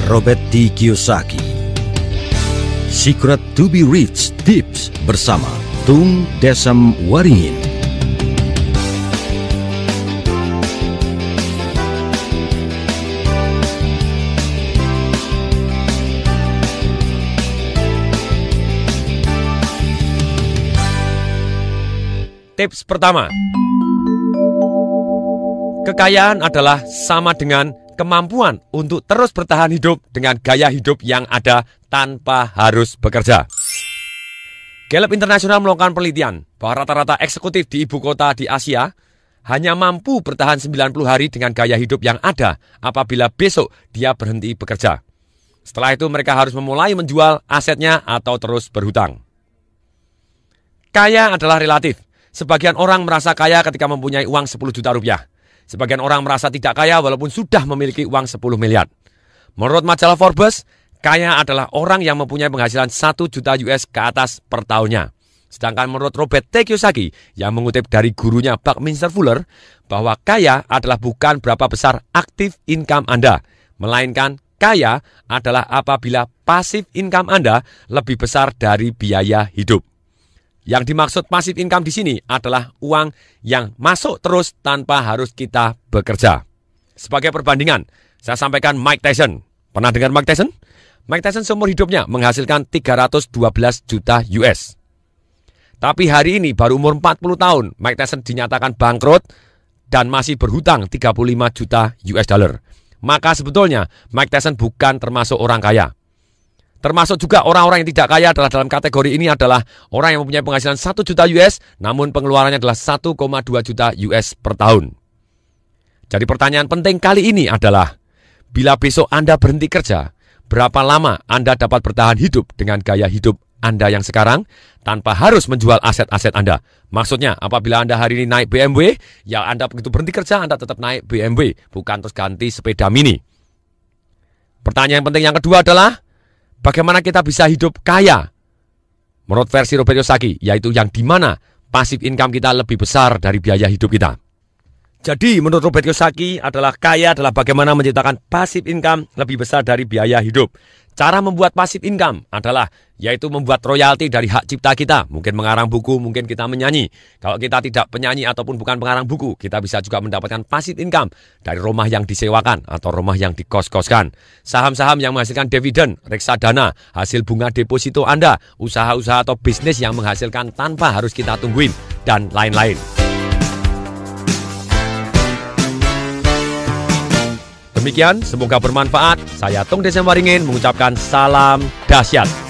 Robert T. Kiyosaki. Secret to be Rich Tips bersama Tung Desem Waringin. Tips pertama, kekayaan adalah sama dengan kemampuan untuk terus bertahan hidup dengan gaya hidup yang ada tanpa harus bekerja. Gallup Internasional melakukan penelitian bahwa rata-rata eksekutif di ibu kota di Asia hanya mampu bertahan 90 hari dengan gaya hidup yang ada apabila besok dia berhenti bekerja. Setelah itu mereka harus memulai menjual asetnya atau terus berhutang. Kaya adalah relatif. Sebagian orang merasa kaya ketika mempunyai uang 10 juta rupiah. Sebagian orang merasa tidak kaya walaupun sudah memiliki uang 10 miliar. Menurut majalah Forbes, kaya adalah orang yang mempunyai penghasilan 1 juta US ke atas per tahunnya. Sedangkan menurut Robert T. Kiyosaki yang mengutip dari gurunya Buckminster Fuller, bahwa kaya adalah bukan berapa besar aktif income Anda, melainkan kaya adalah apabila pasif income Anda lebih besar dari biaya hidup. Yang dimaksud passive income di sini adalah uang yang masuk terus tanpa harus kita bekerja. Sebagai perbandingan, saya sampaikan Mike Tyson. Pernah dengar Mike Tyson? Mike Tyson seumur hidupnya menghasilkan 312 juta US. Tapi hari ini baru umur 40 tahun, Mike Tyson dinyatakan bangkrut dan masih berhutang 35 juta US dollar. Maka sebetulnya Mike Tyson bukan termasuk orang kaya. Termasuk juga orang-orang yang tidak kaya adalah dalam kategori ini adalah orang yang mempunyai penghasilan 1 juta US, namun pengeluarannya adalah 1,2 juta US per tahun. Jadi pertanyaan penting kali ini adalah, bila besok Anda berhenti kerja, berapa lama Anda dapat bertahan hidup dengan gaya hidup Anda yang sekarang tanpa harus menjual aset-aset Anda? Maksudnya, apabila Anda hari ini naik BMW, ya Anda begitu berhenti kerja, Anda tetap naik BMW, bukan terus ganti sepeda mini. Pertanyaan penting yang kedua adalah, bagaimana kita bisa hidup kaya? Menurut versi Robert Kiyosaki, yaitu yang dimana passive income kita lebih besar dari biaya hidup kita. Jadi menurut Robert Kiyosaki adalah kaya adalah bagaimana menciptakan passive income lebih besar dari biaya hidup. Cara membuat passive income adalah yaitu membuat royalti dari hak cipta kita. Mungkin mengarang buku, mungkin kita menyanyi. Kalau kita tidak penyanyi ataupun bukan pengarang buku, kita bisa juga mendapatkan passive income dari rumah yang disewakan atau rumah yang dikos-koskan. Saham-saham yang menghasilkan dividen, reksadana, hasil bunga deposito Anda, usaha-usaha atau bisnis yang menghasilkan tanpa harus kita tungguin, dan lain-lain. Demikian, semoga bermanfaat. Saya Tung Desem Waringin mengucapkan salam dahsyat.